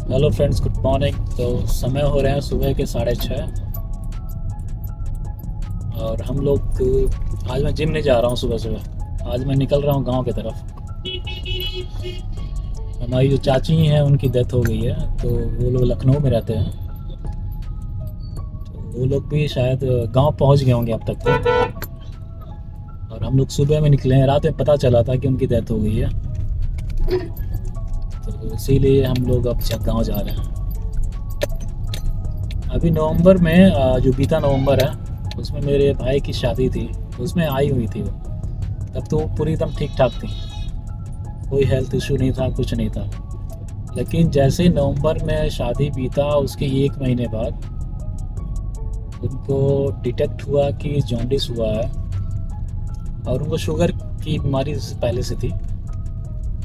Hello friends, good morning. तो समय हो रहे हैं सुबह के 6:30 और हम लोग आज मैं जिम नहीं जा रहा हूँ। सुबह सुबह आज मैं निकल रहा हूँ गांव की तरफ। हमारी जो चाची हैं उनकी डेथ हो गई है, तो वो लोग लखनऊ में रहते हैं। तो वो लोग भी शायद गांव पहुंच गए होंगे अब तक तो। और हम लोग सुबह में निकले हैं, रात में पता चला था कि उनकी डेथ हो गई है। तो इसीलिए हम लोग अब गाँव जा रहे हैं। अभी नवंबर में जो बीता नवंबर है उसमें मेरे भाई की शादी थी, उसमें आई हुई थी वो। तब तो वो पूरी एकदम ठीक ठाक थी, कोई हेल्थ इशू नहीं था, कुछ नहीं था। लेकिन जैसे ही नवंबर में शादी बीता उसके 1 महीने बाद उनको डिटेक्ट हुआ कि जॉन्डिस हुआ है, और उनको शुगर की बीमारी पहले से थी।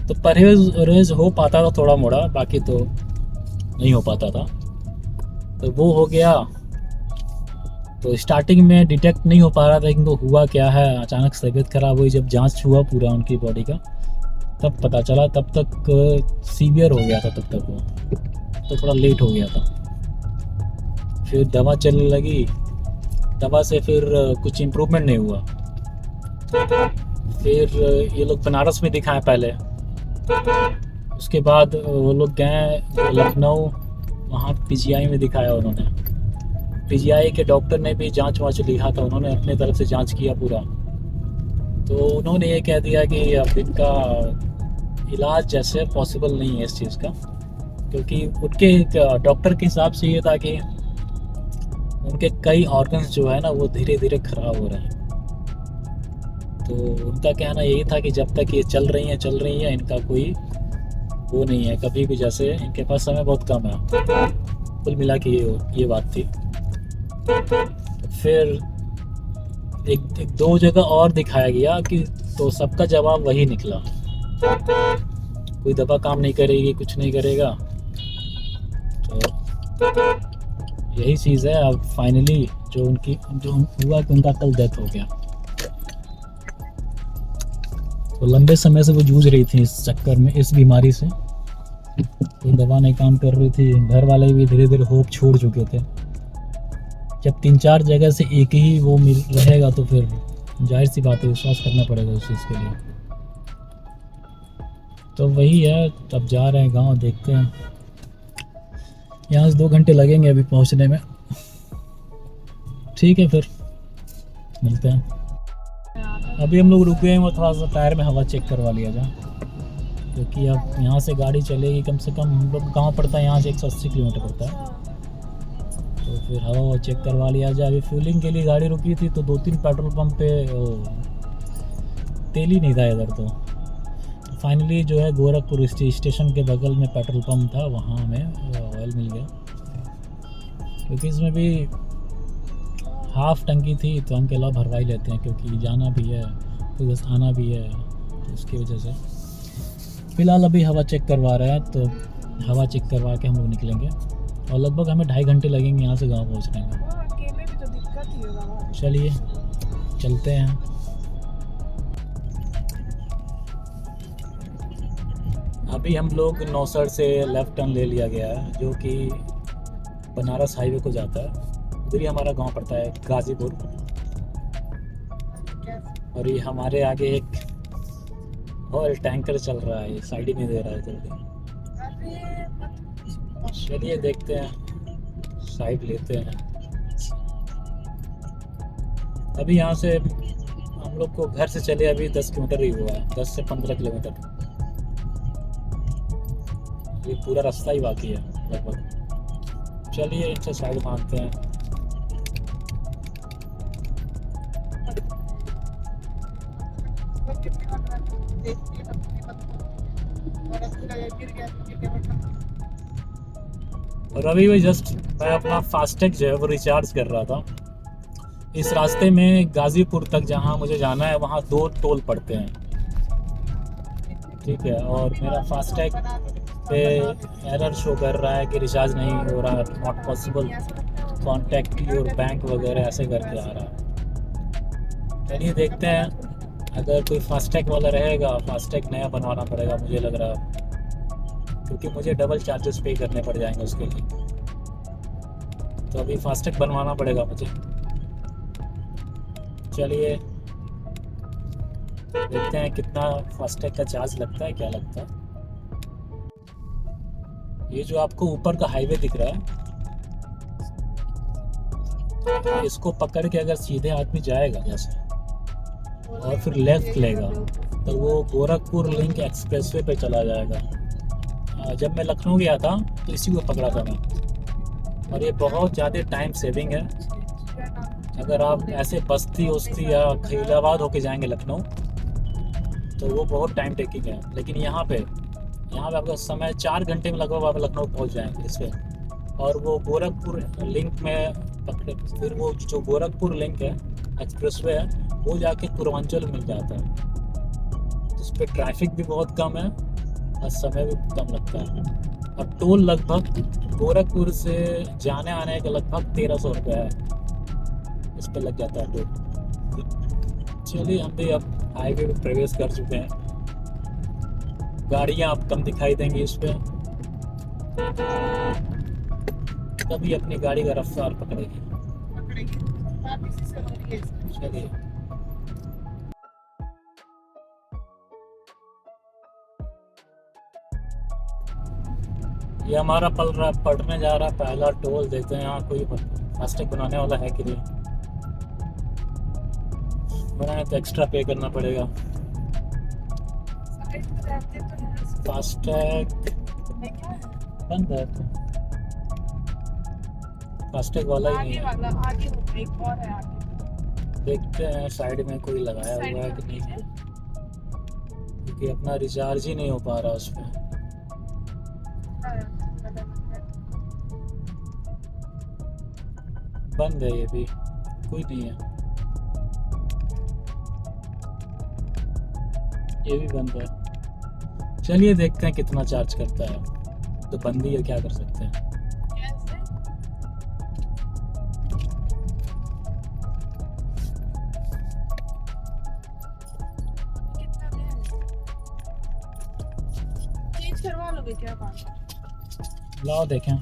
तो परहेज वरहेज हो पाता था थोड़ा मोड़ा, बाकी तो नहीं हो पाता था। तो वो हो गया। तो स्टार्टिंग में डिटेक्ट नहीं हो पा रहा था कि इनको हुआ क्या है। अचानक से तबीयत खराब हुई, जब जांच हुआ पूरा उनकी बॉडी का तब पता चला। तब तक सीवियर हो गया था, तब तक वो तो थोड़ा लेट हो गया था। फिर दवा चलने लगी, दवा से फिर कुछ इम्प्रूवमेंट नहीं हुआ। फिर ये लोग बनारस में दिखाए पहले। उसके बाद वो लोग गए लखनऊ, वहाँ पीजीआई में दिखाया उन्होंने। पीजीआई के डॉक्टर ने भी जांच वाँच लिखा था, उन्होंने अपने तरफ से जांच किया पूरा। तो उन्होंने ये कह दिया कि अब इनका इलाज जैसे पॉसिबल नहीं है इस चीज़ का, क्योंकि उनके डॉक्टर के हिसाब से ये था कि उनके कई ऑर्गन्स जो है ना वो धीरे धीरे ख़राब हो रहे हैं। तो उनका कहना यही था कि जब तक ये चल रही हैं, इनका कोई वो नहीं है कभी भी, जैसे इनके पास समय बहुत कम है। कुल मिला के ये बात थी। तो फिर एक दो जगह और दिखाया गया कि तो सबका जवाब वही निकला, कोई दवा काम नहीं करेगी, कुछ नहीं करेगा। तो यही चीज़ है। अब फाइनली जो हुआ कि उनका कल डेथ हो गया। तो लंबे समय से वो जूझ रही थी इस चक्कर में, इस बीमारी से। कोई दवा नहीं काम कर रही थी, घर वाले भी धीरे धीरे होप छोड़ चुके थे। जब 3-4 जगह से एक ही वो मिल रहेगा तो फिर जाहिर सी बात है विश्वास करना पड़ेगा उस चीज़ के लिए। तो वही है, तब जा रहे हैं गांव, देखते हैं। यहाँ से 2 घंटे लगेंगे अभी पहुँचने में। ठीक है, फिर मिलते हैं। अभी हम लोग रुके हैं, वो थोड़ा सा टायर में हवा चेक करवा लिया जाए, क्योंकि अब यहाँ से गाड़ी चलेगी कम से कम। हम लोग गाँव पड़ता है यहाँ से 180 किलोमीटर पड़ता है। तो फिर हवा चेक करवा लिया जाए। अभी फ्यूलिंग के लिए गाड़ी रुकी थी तो 2-3 पेट्रोल पंप पे तेल ही नहीं था इधर। तो फाइनली जो है गोरखपुर स्टेशन के बगल में पेट्रोल पंप था, वहाँ हमें ऑयल मिल गया। क्योंकि इसमें भी हाफ़ टंकी थी तो हम केला भरवा ही लेते हैं, क्योंकि जाना भी है तो बस आना भी है, तो उसकी वजह से फ़िलहाल अभी हवा चेक करवा रहे हैं। तो हवा चेक करवा के हम लोग निकलेंगे, और लगभग हमें 2.5 घंटे लगेंगे यहाँ से गाँव पहुँचने में। अकेले भी तो दिक्कत ही होगा। चलिए चलते हैं। अभी हम लोग नौसर से लेफ़्ट टर्न ले लिया गया है, जो कि बनारस हाईवे को जाता है। उधर ही हमारा गांव पड़ता है गाज़ीपुर। और ये हमारे आगे एक ऑयल टैंकर चल रहा है, साइड ही नहीं दे रहा है जल्दी। चलिए देखते हैं, साइड लेते हैं। अभी यहाँ से हम लोग को घर से चले अभी 10 किलोमीटर ही हुआ है, 10 से 15 किलोमीटर। ये पूरा रास्ता ही बाकी है लगभग। चलिए इनसे साइड मांगते हैं। और अभी भी जस्ट मैं अपना फास्टैग जो है वो रिचार्ज कर रहा था। इस रास्ते में गाज़ीपुर तक जहाँ मुझे जाना है वहाँ 2 टोल पड़ते हैं, ठीक है। और मेरा फास्टैग पे एरर शो कर रहा है कि रिचार्ज नहीं हो रहा, not possible, contact your bank वगैरह ऐसे करके आ रहा है। चलिए देखते हैं, अगर कोई फास्टैग वाला रहेगा, फास्टैग नया बनवाना पड़ेगा मुझे लग रहा है, क्योंकि मुझे डबल चार्जेस पे करने पड़ जाएंगे उसके लिए। तो अभी फास्टैग बनवाना पड़ेगा मुझे। चलिए देखते हैं कितना फास्टैग का चार्ज लगता है, क्या लगता है। ये जो आपको ऊपर का हाईवे दिख रहा है, इसको पकड़ के अगर सीधे आदमी जाएगा जैसे और फिर लेफ्ट लेगा तो वो गोरखपुर लिंक एक्सप्रेसवे पे चला जाएगा। जब मैं लखनऊ गया था तो इसी को पकड़ा था मैं, और ये बहुत ज़्यादा टाइम सेविंग है। अगर आप ऐसे बस्ती उस्ती या खलीलाबाद होके जाएंगे लखनऊ तो वो बहुत टाइम टेकिंग है, लेकिन यहाँ पे आपका समय 4 घंटे में लगभग आप लखनऊ पहुँच जाएंगे इस पर। और वो गोरखपुर लिंक में पकड़े, फिर वो जो गोरखपुर लिंक है एक्सप्रेसवे है वो जाके पूर्वांचल मिल जाता है। तो उस पर ट्रैफिक भी बहुत कम है और समय भी कम लगता है। और टोल लगभग गोरखपुर से जाने आने का लगभग 1300 रुपये है, इस पर लग जाता है टोल। चलिए हम भी अब हाईवे पे प्रवेश कर चुके हैं। गाड़ियाँ अब कम दिखाई देंगी इस पे, तभी अपनी गाड़ी का रफ्तार पकड़ेगी। चलिए ये हमारा पड़ने जा रहा पहला टोल। देखते हैं यहाँ कोई फास्टैग बनाने वाला है कि नहीं। बनाए तो एक्स्ट्रा पे करना पड़ेगा। फास्टैग बंद है, फास्टैग वाला ही नहीं है। आगे एक और है आगे। देखते हैं साइड में कोई लगाया हुआ है कि नहीं है, क्योंकि अपना रिचार्ज ही नहीं हो पा रहा उस पर। बंद है, ये भी कोई नहीं है, ये भी बंद है। चलिए देखते हैं कितना चार्ज करता है। तो बंद ही है, क्या कर सकते हैं। चेंज करवा लोगे क्या बात? लाओ देखें।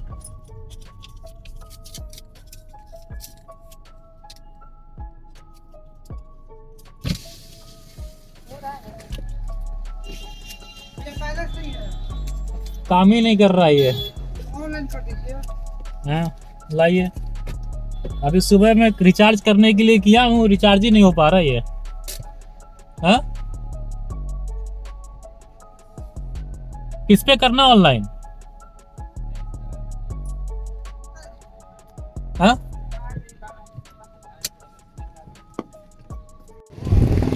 काम ही नहीं कर रहा ये। ऑनलाइन कर दीजिए। हाँ लाइए, अभी सुबह में रिचार्ज करने के लिए किया हूँ, रिचार्ज ही नहीं हो पा रहा ये। हाँ किस पे करना ऑनलाइन? हाँ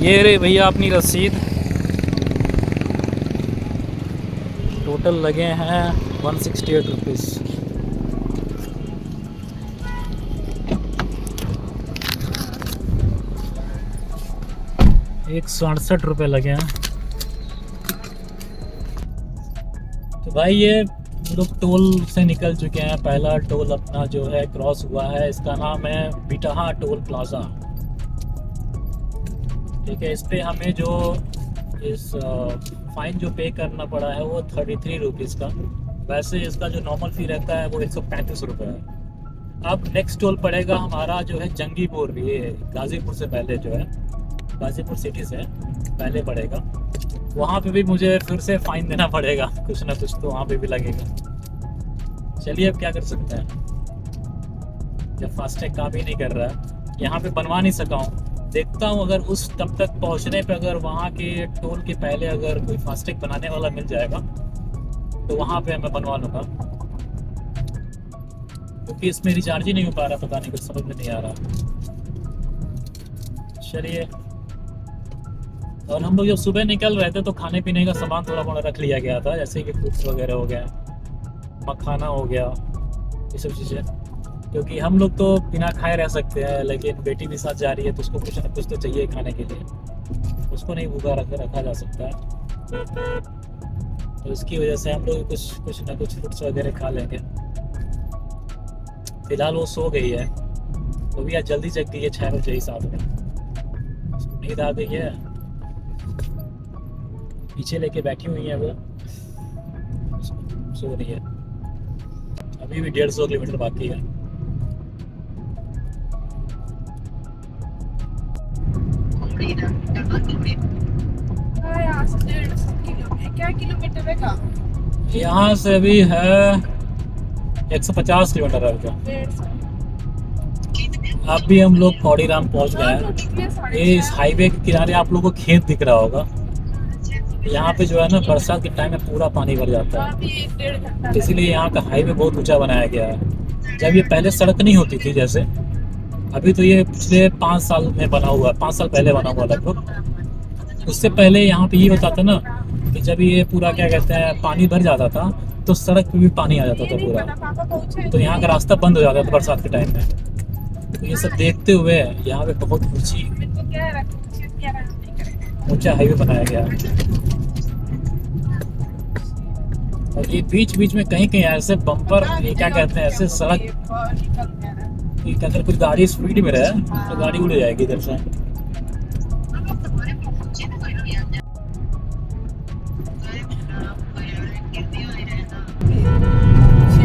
ये रे भैया अपनी रसीद। टोटल लगे हैं 168 रुपीज़। ₹168 लगे हैं। तो भाई ये लोग टोल से निकल चुके हैं। पहला टोल अपना जो है क्रॉस हुआ है, इसका नाम है बिटहा टोल प्लाजा। ठीक है, इस पे हमें जो इस फाइन जो पे करना पड़ा है वो 33 रुपीज़ का। वैसे इसका जो नॉर्मल फ़ी रहता है वो 135 रुपये है। अब नेक्स्ट टोल पड़ेगा हमारा जो है जंगीपुर, ये गाज़ीपुर से पहले जो है, गाज़ीपुर सिटी से पहले पड़ेगा। वहाँ पे भी मुझे फिर से फ़ाइन देना पड़ेगा, कुछ ना कुछ तो वहाँ पे भी लगेगा। चलिए अब क्या कर सकते हैं, जब फास्टैग काम ही नहीं कर रहा है। यहाँ पे बनवा नहीं सका हूँ, देखता हूँ अगर उस तब तक पहुँचने पे अगर वहाँ के टोल के पहले अगर कोई फास्टैग बनाने वाला मिल जाएगा तो वहाँ पे मैं बनवा लूँगा, क्योंकि इसमें रिचार्ज ही नहीं हो पा रहा। पता नहीं, कुछ समझ में नहीं आ रहा। चलिए, और हम लोग जब सुबह निकल रहे थे तो खाने पीने का सामान थोड़ा मोड़ा रख लिया गया था, जैसे कि फ्रूट्स वगैरह हो गया, मखाना हो गया, ये सब चीज़ें, क्योंकि हम लोग तो बिना खाए रह सकते हैं, लेकिन बेटी भी साथ जा रही है तो उसको कुछ ना कुछ तो चाहिए खाने के लिए, उसको नहीं भूखा रखा जा सकता है। तो इसकी वजह से हम लोग कुछ ना कुछ फ्रूट्स वगैरह खा लेंगे। फिलहाल वो सो गई है, तो भी आज जल्दी जग गई है 6 बजे ही, 7 में उसको नींद आ गई है, पीछे लेके बैठी हुई है वो। सो रही है। अभी भी 150 किलोमीटर बाकी है। हाँ, यहाँ से 150 किलोमीटर, क्या किलोमीटर है का? यहाँ से अभी है 150 किलोमीटर है अभी तो। 150। अभी हम लोग कौड़ीराम पहुँच गए हाँ, तो हैं। निकले ये इस 6:30। हाईवे के किनारे आप लोगों को खेत दिख रहा होगा। यहाँ पे जो है ना बरसात के टाइम में पूरा पानी भर जाता हाँ, है, अभी 1-1.5 घंटा इसीलिए यहाँ का हाईवे बहुत ऊंचा बनाया गया है। जब ये पहले सड़क नहीं होती थी जैसे, अभी तो ये पिछले 5 साल में बना हुआ है, 5 साल पहले बना हुआ लगभग। उससे पहले यहाँ पे ये होता था ना कि जब ये पूरा क्या कहते हैं पानी भर जाता था तो सड़क पे भी पानी आ जाता था नहीं पूरा, पता, पापा पहुंचे तो यहाँ का रास्ता बंद हो जाता था बरसात के टाइम में। तो ये सब देखते हुए यहाँ पे बहुत मेरे को क्या रखा, क्या नहीं करेंगे। ऊंचा हाईवे बनाया गया है। और ये बीच बीच में कहीं कहीं ऐसे बम्पर, ये क्या कहते हैं, ऐसे सड़क निकल गया ना। कि अगर कोई गाड़ी स्पीड में रहे तो गाड़ी उड़ जाएगी इधर से। पीछे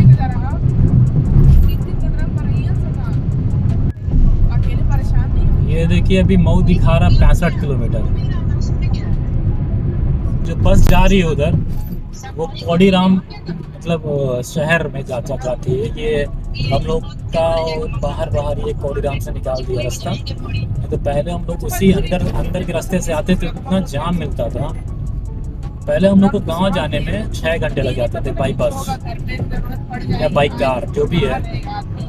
को जा रहा, 3-3 कदम पर रही है सदा। अकेले परेशान नहीं हो। ये देखिए अभी मऊ दिखा रहा 65 किलोमीटर। जो बस जा रही है उधर वो कौड़ीराम मतलब शहर में जाती है। ये हम लोग का बाहर बाहर ये कौड़ीराम से निकाल दिया रास्ता। तो पहले हम लोग उसी अंदर के रास्ते से आते थे, इतना जाम मिलता था। पहले हम लोग को गांव जाने में 6 घंटे लग जाते थे बाईपास या बाइक कार जो भी है,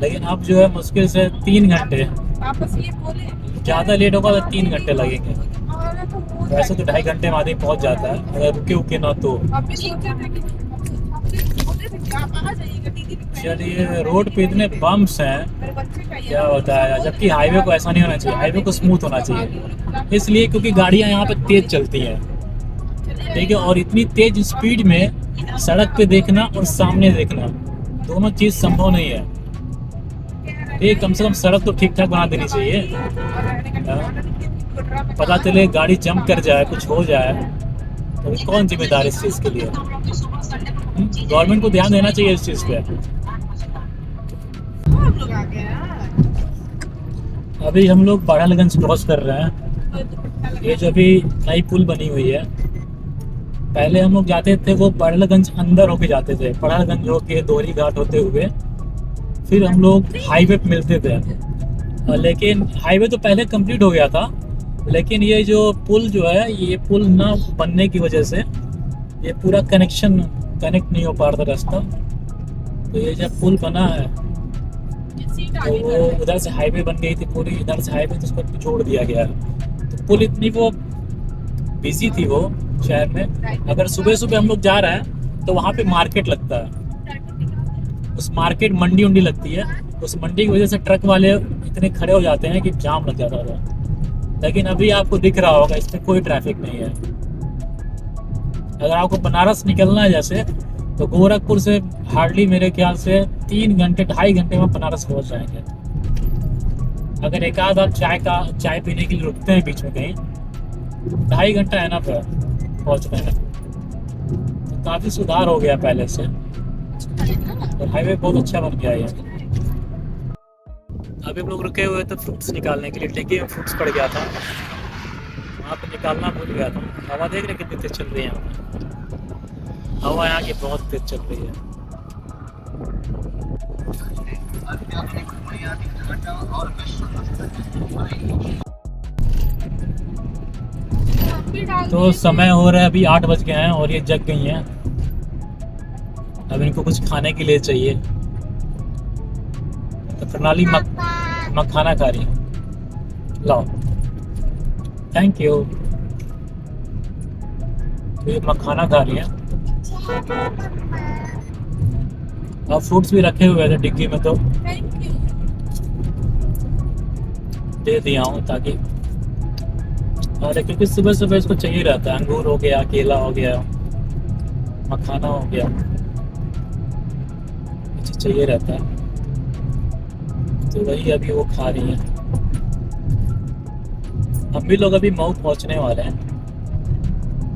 लेकिन अब जो है मुश्किल से 3 घंटे, वापस ये बोले ज़्यादा लेट होगा तो 3 घंटे लगेंगे। और तो हो वैसे तो 2.5 घंटे में आदमी पहुंच जाता है अगर रुके उके ना तो। अब भी सोचे थे कि बोलते थे कि आप आ जाइएगा दीदी भी। चलिए, रोड पे इतने बम्प्स हैं, मेरे बच्चे का क्या होता है, जबकि हाईवे को ऐसा नहीं होना चाहिए, हाईवे को स्मूथ होना चाहिए। इसलिए क्योंकि गाड़ियां यहाँ पे तेज चलती हैं, ठीक है, और इतनी तेज स्पीड में सड़क पे देखना और सामने देखना दोनों चीज़ संभव नहीं है। ये कम से कम सड़क तो ठीक ठाक बना देनी चाहिए। पता चले गाड़ी जंप कर जाए, कुछ हो जाए तो कौन जिम्मेदार इस चीज़ के लिए? गवर्नमेंट को ध्यान देना चाहिए इस चीज़ पे। हम लोग आ गए हैं। अभी हम लोग बढ़ालगंज क्रॉस कर रहे हैं। ये जो अभी नई पुल बनी हुई है, पहले हम लोग जाते थे वो बढ़ालगंज अंदर होके जाते थे, बढ़ालगंज होके दोहरी घाट होते हुए फिर हम लोग हाईवे पे मिलते थे। लेकिन हाईवे तो पहले कंप्लीट हो गया था, लेकिन ये जो पुल जो है, ये पुल ना बनने की वजह से ये पूरा कनेक्ट नहीं हो पा रहा था रास्ता। तो ये जब पुल बना है तो वो उधर से हाईवे बन गई थी पूरी, इधर से हाईवे तो उसको जोड़ दिया गया है। तो पुल इतनी वो बिजी थी वो शहर में, अगर सुबह सुबह हम लोग जा रहे हैं तो वहाँ पे मार्केट लगता है, उस मार्केट मंडी उंडी लगती है, उस मंडी की वजह से ट्रक वाले इतने खड़े हो जाते हैं कि जाम लग जाता था। लेकिन अभी आपको दिख रहा होगा इस पर कोई ट्रैफिक नहीं है। अगर आपको बनारस निकलना है जैसे, तो गोरखपुर से हार्डली मेरे ख्याल से 3 घंटे 2.5 घंटे में बनारस पहुंच जाएंगे। अगर एक आध आप चाय पीने के लिए रुकते हैं बीच में कहीं, 2.5 घंटा है ना पर पहुंचने में। तो काफ़ी सुधार हो गया पहले से, और हाईवे बहुत अच्छा बन गया है। अभी हम लोग रुके हुए थे फ्रूट्स निकालने के लिए, डिग्गी में फ्रूट्स पड़ गया था, वहाँ पे निकालना भूल गया था। हवा देख रहे कितनी तेज चल रही है यहाँ पे, हवा यहाँ की बहुत तेज चल रही है। तो समय हो रहा है अभी 8 बज गए हैं और ये जग गई हैं। अब इनको कुछ खाने के लिए चाहिए, तो प्रणाली मखाना खा रही है। लाओ, थैंक यू। तो ये मखाना खा रही है। और फ्रूट्स भी रखे हुए थे डिग्गी में, तो दे दिया हूँ ताकि, अरे क्योंकि सुबह सुबह इसको चाहिए रहता है। अंगूर हो गया, केला हो गया, मखाना हो गया, चाहिए रहता है, तो वही अभी वो खा रही है। हम भी लोग अभी मऊ पहुंचने वाले हैं,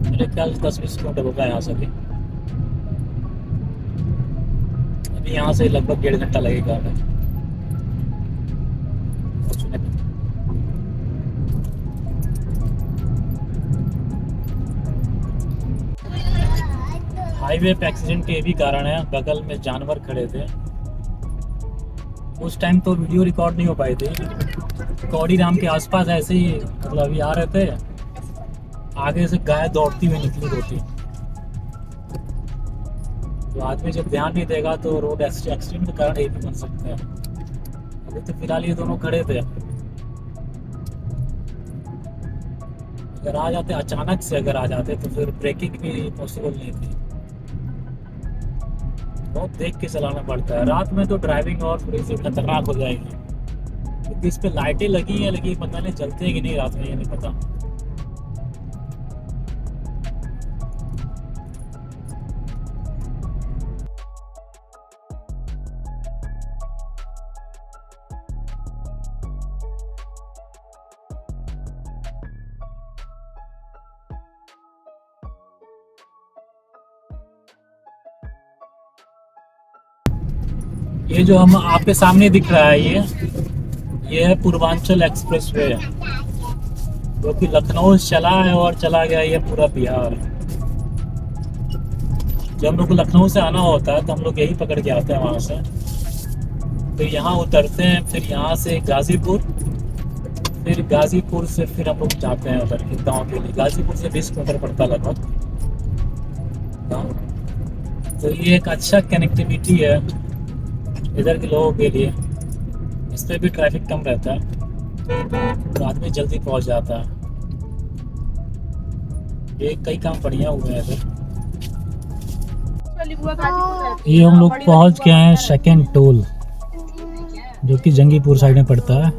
मेरे ख्याल से 10-20 किलोमीटर होगा यहाँ से भी। यहाँ से लगभग 1.5 घंटा लगेगा हमें पहुंचने में। हाईवे पे एक्सीडेंट के ये भी कारण है, बगल में जानवर खड़े थे। उस टाइम तो वीडियो रिकॉर्ड नहीं हो पाई थी। कौड़ी राम के आसपास ऐसे ही मतलब अभी आ रहे थे, आगे से गाय दौड़ती हुई निकली होती। तो आदमी जब ध्यान नहीं देगा तो रोड एक्सीडेंट के कारण ये भी बन सकते हैं। अभी तो फिलहाल ये दोनों खड़े थे, अगर आ जाते अचानक से अगर आ जाते तो फिर ब्रेकिंग भी पॉसिबल नहीं थी। बहुत देख के चलाना पड़ता है। रात में तो ड्राइविंग और थोड़ी सी खतरनाक हो जाएगी, क्योंकि इस पे लाइटें लगी हैं, लेकिन पता नहीं चलते हैं कि नहीं रात में, ये नहीं पता। ये जो हम आपके सामने दिख रहा है ये है पूर्वांचल एक्सप्रेस वे, जो कि लखनऊ से चला है और चला गया ये पूरा बिहार। जब हम लोग को लखनऊ से आना होता है तो हम लोग यही पकड़ के आते हैं वहाँ से, फिर यहाँ उतरते हैं, फिर यहाँ से गाजीपुर, फिर गाजीपुर से फिर हम लोग जाते हैं उधर गाँव के लिए। गाजीपुर से 20 किलोमीटर पड़ता लगभग गाँव। तो ये एक अच्छा कनेक्टिविटी है इधर के लोगों के लिए। इस पर भी ट्रैफिक कम रहता है तो आदमी जल्दी पहुंच जाता है। ये कई काम बढ़िया हुए हैं इधर। ये हम लोग पहुंच गए हैं सेकंड टोल, जो कि जंगीपुर साइड में पड़ता है।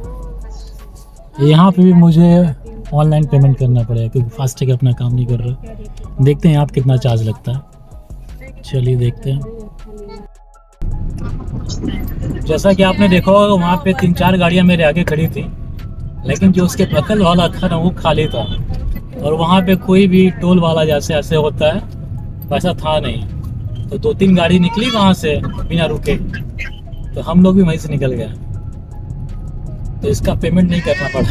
यहाँ पे भी मुझे ऑनलाइन पेमेंट करना पड़ेगा क्योंकि फास्टैग अपना काम नहीं कर रहा। देखते हैं आप कितना चार्ज लगता है, चलिए देखते हैं। जैसा कि आपने देखा होगा वहाँ पे 3-4 गाड़ियाँ मेरे आगे खड़ी थी, लेकिन जो उसके बगल वाला था ना वो खाली था, और वहाँ पे कोई भी टोल वाला जैसे ऐसे होता है वैसा था नहीं। तो 2-3 गाड़ी निकली वहाँ से बिना रुके, तो हम लोग भी वहीं से निकल गए। तो इसका पेमेंट नहीं करना पड़ा।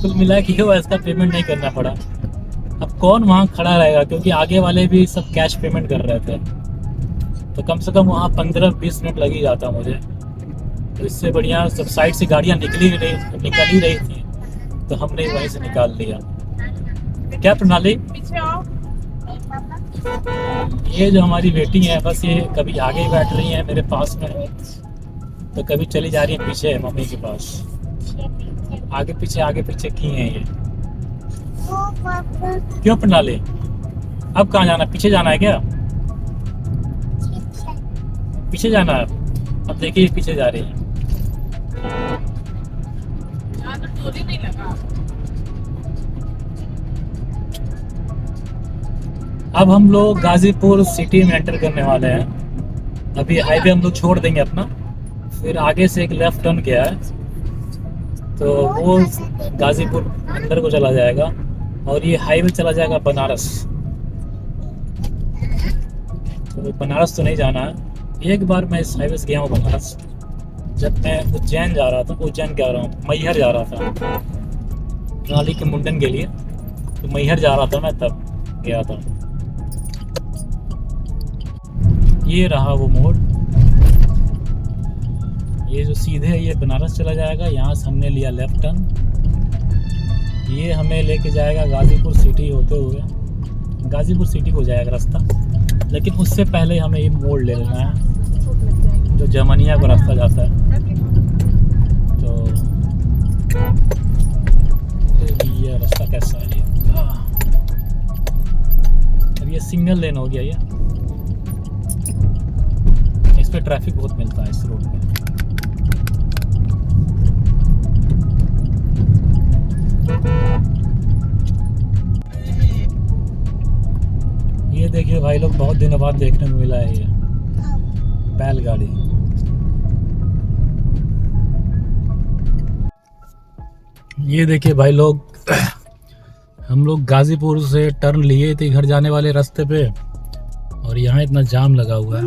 कुल मिला कि इसका पेमेंट नहीं करना पड़ा। अब कौन वहाँ खड़ा रहेगा, क्योंकि आगे वाले भी सब कैश पेमेंट कर रहे थे। तो कम से कम वहाँ 15-20 मिनट लग ही जाता मुझे। तो इससे बढ़िया सब साइड से गाड़ियाँ निकल ही रही थी, तो हमने वहीं से निकाल लिया। क्या प्रणाली, ये जो हमारी बेटी है बस ये कभी आगे बैठ रही है मेरे पास में, तो कभी चली जा रही है पीछे मम्मी के पास। आगे पीछे की हैं ये। क्यों प्रणाली, अब कहाँ जाना, पीछे जाना है क्या? पीछे जाना है। अब देखिए पीछे जा रही है। अब हम लोग गाजीपुर सिटी में एंटर करने वाले हैं। अभी हाईवे हम लोग छोड़ देंगे अपना, फिर आगे से एक लेफ्ट टर्न किया है तो वो गाजीपुर अंदर को चला जाएगा, और ये हाईवे चला जाएगा बनारस। तो बनारस तो नहीं जाना है। एक बार मैं इस हाईवे से गया हूँ बनारस, जब मैं उज्जैन जा रहा था, उज्जैन कह रहा हूँ, मैहर जा रहा था प्रणाली के मुंडन के लिए। तो मैहर जा रहा था मैं, तब गया था। ये रहा वो मोड़, ये जो सीधे है ये बनारस चला जाएगा। यहाँ से हमने लिया लेफ्ट टर्न, ये हमें लेके जाएगा गाजीपुर सिटी होते हुए। गाजीपुर सिटी को जाएगा रास्ता, लेकिन उससे पहले हमें ये मोड़ ले लेना है जो जमनिया को रास्ता जाता है। तो ये रास्ता कैसा है, अब ये सिंगल लेन हो गया। ये इस पे ट्रैफिक बहुत मिलता है इस रोड पे। ये देखिए भाई लोग, बहुत दिनों बाद देखने को मिला है ये बैलगाड़ी। ये देखिए भाई लोग, हम लोग गाजीपुर से टर्न लिए थे घर जाने वाले रास्ते पे, और यहाँ इतना जाम लगा हुआ है।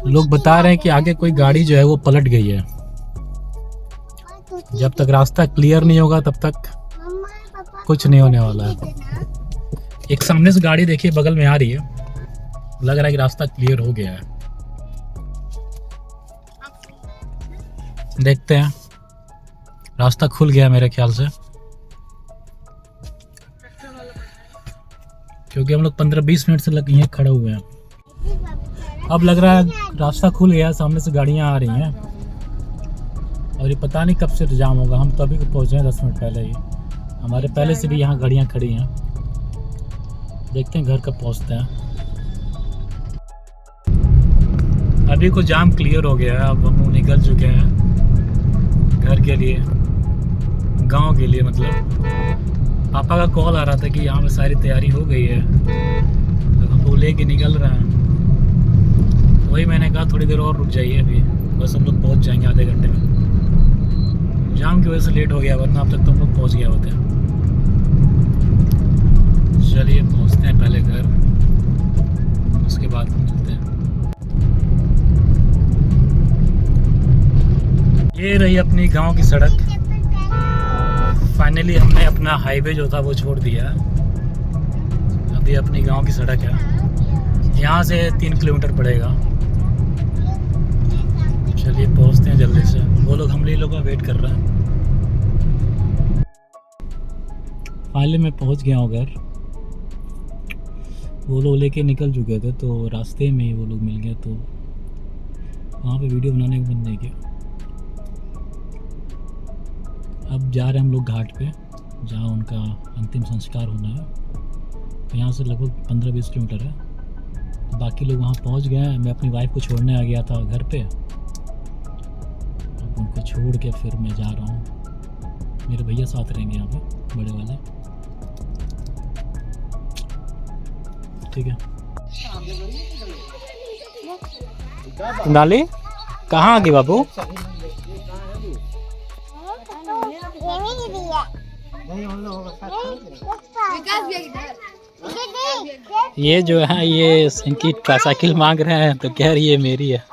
लोग बता रहे हैं कि आगे कोई गाड़ी जो है वो पलट गई है। जब तक रास्ता क्लियर नहीं होगा तब तक कुछ नहीं होने वाला है। एक सामने से गाड़ी देखिए बगल में आ रही है, लग रहा है कि रास्ता क्लियर हो गया है। देखते हैं, रास्ता खुल गया मेरे ख्याल से, क्योंकि हम लोग 15-20 मिनट से यहीं खड़े हुए हैं। अब लग रहा है रास्ता खुल गया, सामने से गाड़ियां आ रही हैं और ये पता नहीं कब से जाम होगा। हम तो अभी पहुँचे हैं 10 मिनट पहले ही, हमारे पहले से भी यहाँ गाड़ियाँ खड़ी हैं। देखते हैं घर कब पहुँचते हैं। अभी को जाम क्लियर हो गया है, अब हम निकल चुके हैं घर के लिए, गांव के लिए मतलब। पापा का कॉल आ रहा था कि यहाँ पे सारी तैयारी हो गई है, अब हम लोग लेके निकल रहे हैं। वही मैंने कहा थोड़ी देर और रुक जाइए, अभी बस हम लोग पहुँच जाएंगे आधे घंटे में। जाम की वजह से लेट हो गया, वरना अब तक तो हम लोग पहुँच गया होते हैं। चलिए पहुँचते हैं पहले घर, उसके बाद मिलते हैं। ये रही अपनी गांव की सड़क। फाइनली हमने अपना हाईवे जो था वो छोड़ दिया। अभी अपनी गांव की सड़क है, यहाँ से 3 किलोमीटर पड़ेगा। चलिए पहुँचते हैं जल्दी से, वो लोग हम लोग का वेट कर रहे हैं। फाइनली मैं पहुँच गया हूँ घर। वो लोग लेके निकल चुके थे, तो रास्ते में ही वो लोग मिल गए, तो वहाँ पे वीडियो बनाने का मन नहीं किया। अब जा रहे हैं हम लोग घाट पे, जहाँ उनका अंतिम संस्कार होना है। तो यहाँ से लगभग 15-20 किलोमीटर है। तो बाकी लोग वहाँ पहुँच गए हैं। मैं अपनी वाइफ को छोड़ने आ गया था घर पे, अब उनको छोड़ के फिर मैं जा रहा हूँ। मेरे भैया साथ रहेंगे यहाँ पे, बड़े वाले। ठीक है। नाली कहाँ आ गई बाबू? ये जो है ये इनकी साइकिल मांग रहे हैं, तो कह रही है मेरी है।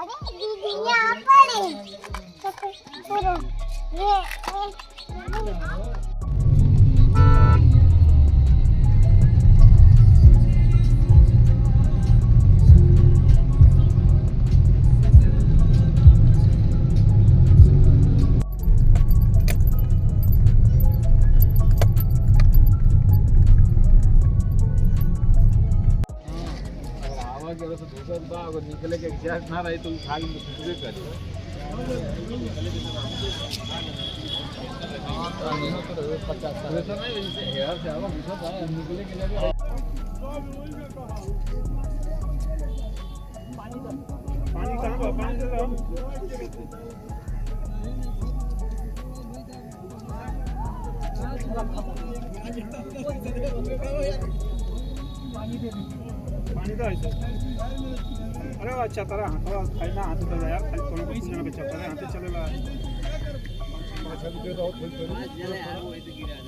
निकले के गैस ना रही तो उठा के दूसरे कर निकले के जगह पानी कहाँ पानी दे रहा पानी तो ऐसे। अरे अच्छा तरह हाथ खाना हाथ तो यार खाली कोनो कुछ ना बच्चा तरह हाथ चलेगा। अच्छा भी तो फुल चले यार वो ऐसे गिरा है।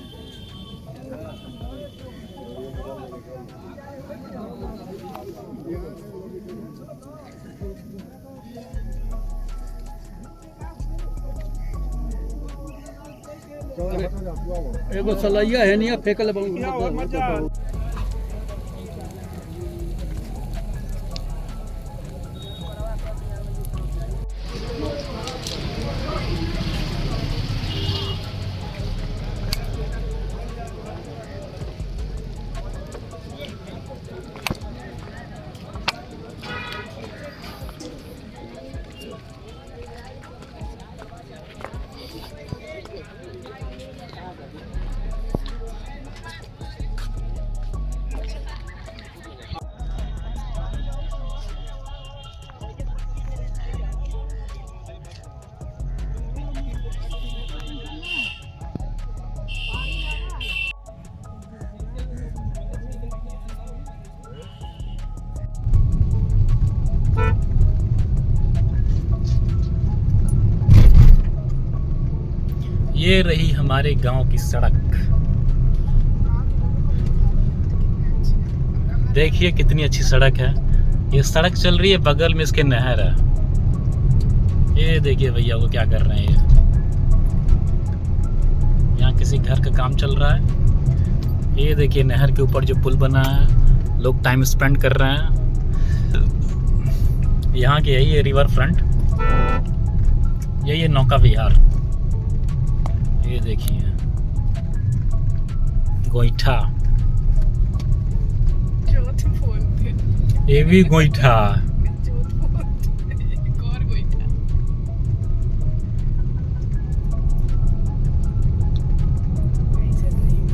एगो सलैया है नहीं फेंकल बहुत। ये रही हमारे गांव की सड़क। देखिए कितनी अच्छी सड़क है। ये सड़क चल रही है, बगल में इसके नहर है। ये देखिए भैया वो क्या कर रहे हैं। यहाँ किसी घर का काम चल रहा है। ये देखिए नहर के ऊपर जो पुल बना है, लोग टाइम स्पेंड कर रहे हैं। यहाँ के यही है रिवर फ्रंट, यही है नौका विहार। ये देखिए गोईठा, जोत बोलते, ये भी गोईठा। जोत बोलते, एक और गोईठा। ऐसे नहीं।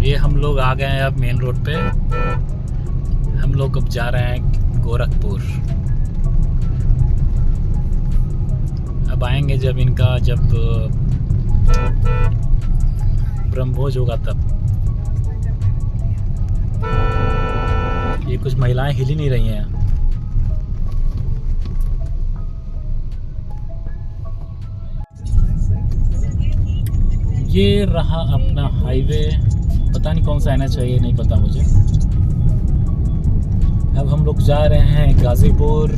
ये हम लोग आ गए हैं अब मेन रोड पे। हम लोग अब जा रहे हैं गोरखपुर। अब आएंगे जब इनका ब्रह्मभोज होगा तब। ये कुछ महिलाएं हिल ही नहीं रही हैं। ये रहा अपना हाईवे, पता नहीं कौन सा आना चाहिए, नहीं पता मुझे। अब हम लोग जा रहे हैं गाजीपुर।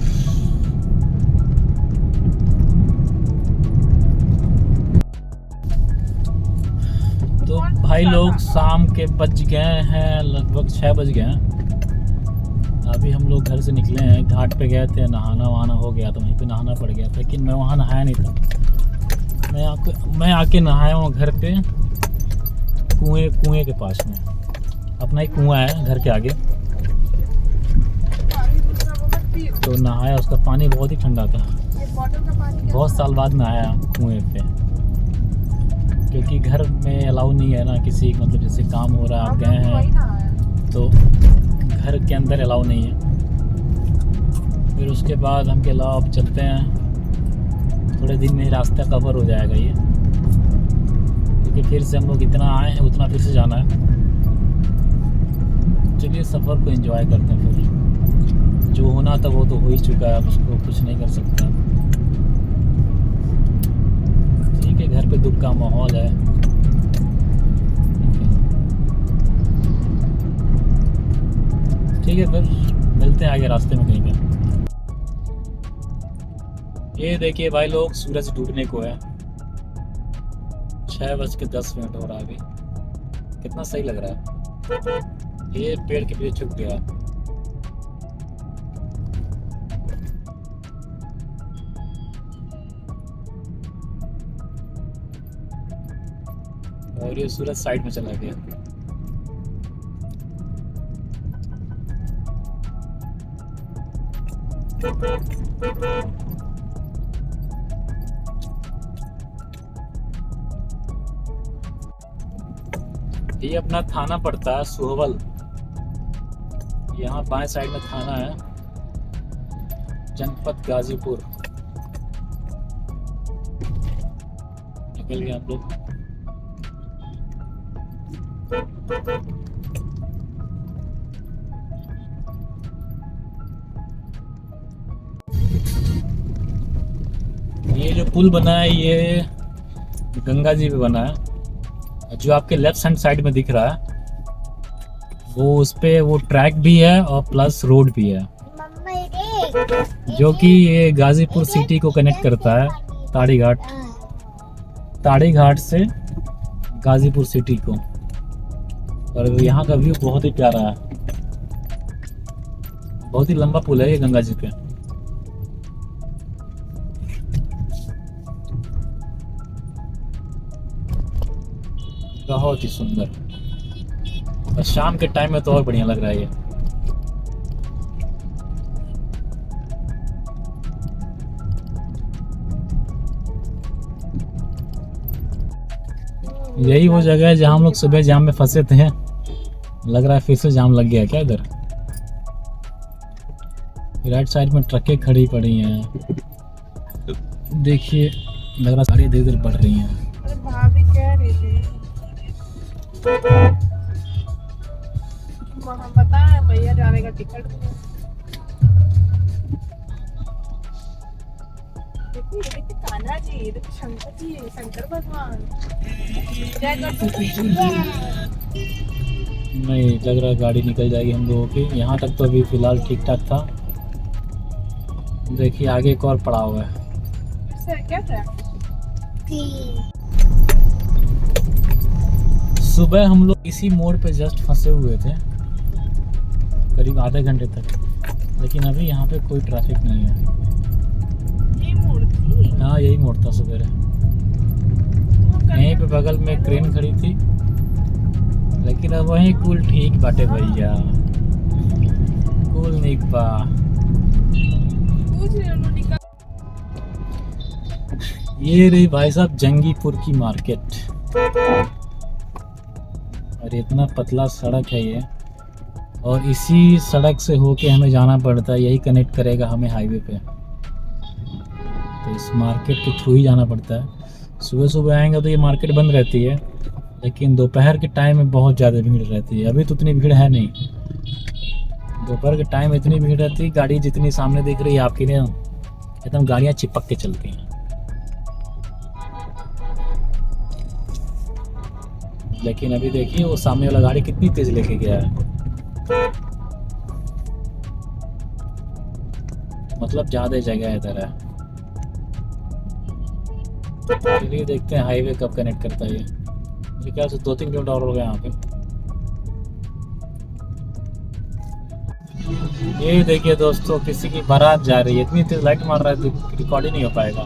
तो भाई लोग शाम के बज गए हैं, लगभग 6 बज गए हैं। अभी हम लोग घर से निकले हैं, घाट पे गए थे, नहाना वहाना हो गया तो वहीं पे नहाना पड़ गया था, लेकिन मैं वहाँ नहाया नहीं था। मैं आके नहाया हूँ घर पे, कुएं के पास में। अपना ही कुआं है घर के आगे, पानी दूसरा बोतल पियो। तो नहाया। उसका पानी बहुत ही ठंडा था। ये बॉटल का पानी क्या? बहुत साल बाद नहाया कुएं पे, क्योंकि घर में अलाउ नहीं है ना किसी, मतलब जैसे काम हो रहा है, आप गए हम लोग वही हैं ना आया। तो घर के अंदर अलाउ नहीं है। फिर उसके बाद हम के अलावा अब चलते हैं, थोड़े दिन में रास्ता कवर हो जाएगा ये, क्योंकि फिर से हम लोग इतना आए हैं उतना फिर से जाना है। चलिए सफ़र को एंजॉय करते हैं। फिर जो होना था वो तो हो ही चुका है, अब उसको कुछ नहीं कर सकता। ठीक है, घर पे दुख का माहौल है। ठीक है, फिर मिलते हैं आगे रास्ते में कहीं पे। ये देखिए भाई लोग, सूरज डूबने को है। 6:10 हो रहा है अभी। कितना सही लग रहा है। ये पेड़ के पीछे छुप गया। और ये सूरज साइड में चला गया। ये अपना थाना पड़ता है सुहवल। यहाँ बाएं साइड में थाना है, जनपद गाजीपुर। निकल गए हम लोग। ये जो पुल बना है ये गंगा जी पे बना है। जो आपके लेफ्ट हैंड साइड में दिख रहा है वो, उस पे वो ट्रैक भी है और प्लस रोड भी है, जो कि ये गाजीपुर सिटी को कनेक्ट करता है ताड़ी घाट से गाजीपुर सिटी को। और यहाँ का व्यू बहुत ही प्यारा है। बहुत ही लंबा पुल है ये गंगा जी पे। बहुत ही सुंदर, और शाम के टाइम में तो और बढ़िया लग रहा है ये। यही वो जगह है जहाँ हम लोग सुबह जाम में फंसे थे। लग रहा है फिर से जाम लग गया क्या इधर। राइट साइड में ट्रकें खड़ी पड़ी हैं। देखिए लग रहा गाड़ी धीरे धीरे बढ़ रही हैं। अरे भाभी कह रही थी वहाँ बताए भैया जाने का टिकट। देखिए कान्हा जी, देखिए शंकर जी, शंकर भगवान। जय गणपति। नहीं लग रहा गाड़ी निकल जाएगी हम लोगों की। यहाँ तक तो अभी फिलहाल ठीक ठाक था। देखिए आगे एक और पड़ा हुआ है। इससे क्या था? सुबह हम लोग इसी मोड़ पे जस्ट फंसे हुए थे करीब आधे घंटे तक, लेकिन अभी यहाँ पे कोई ट्रैफिक नहीं है। ये मूर्ति हाँ यही मोड़ था सवेरे। यहीं पे बगल में एक ट्रेन खड़ी थी, लेकिन अब वहीं कुल ठीक बाटे भैया, कुल निक बा। पूछ रहे उन्होंने निकाल। ये रही भाई साहब जंगीपुर की मार्केट, और इतना पतला सड़क है ये, और इसी सड़क से होके हमें जाना पड़ता है, यही कनेक्ट करेगा हमें हाईवे पे, तो इस मार्केट के थ्रू ही जाना पड़ता है। सुबह सुबह आएंगे तो ये मार्केट बंद रहती है, लेकिन दोपहर के टाइम में बहुत ज़्यादा भीड़ रहती है। अभी तो उतनी भीड़ है नहीं, दोपहर के टाइम इतनी भीड़ रहती है, गाड़ी जितनी सामने दिख रही है आपकी ने एकदम गाड़ियाँ चिपक के चलती हैं। लेकिन अभी देखिए वो सामने वाला गाड़ी कितनी तेज लेके गया है, मतलब ज़्यादा जगह इधर है। चलिए देखते हैं हाईवे कब कनेक्ट करता है ये। मेरे ख्याल से 2-3 किलोमीटर और हो गया यहाँ पे। ये देखिए दोस्तों, किसी की बारात जा रही है, इतनी तेज लाइट मार रहा है तो रिकॉर्ड ही नहीं हो पाएगा,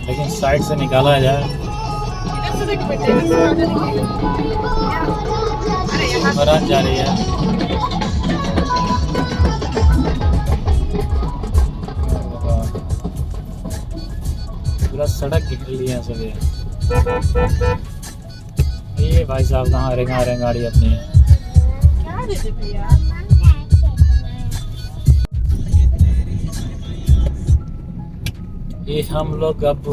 लेकिन साइड से निकाला जाए। इधर से देख बेटे, इधर से आगे दिखेगा। अरे यहाँ बारात जा रही है। पूरा सड़क घेर लिए हैं सभी। ये भाई साहब कहाँ रहे गाड़ी अपनी। क्या दे दे भैया? ये हम लोग अब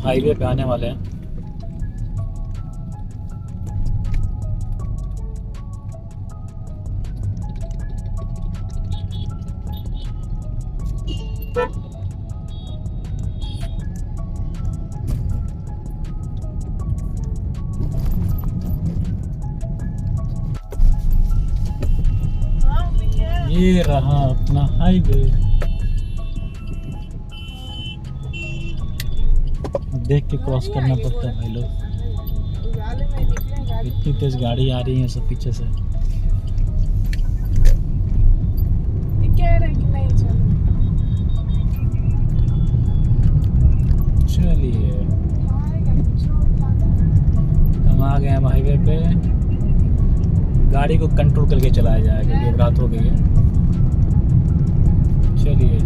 हाईवे पे आने वाले हैं। हाँ भैया। ये रहा अपना हाईवे। देख के क्रॉस करना पड़ता है भाई लोग, उजाले में निकले गाड़ी। इतनी तेज गाड़ी आ रही है सब पीछे से। ये कह रहे हैं कि नहीं चलो। चलिए आएगा कुछ और खाना। हम आ गए हैं हाईवे पे। गाड़ी को कंट्रोल करके चलाया जाएगा क्योंकि अब रात हो गई है। चलिए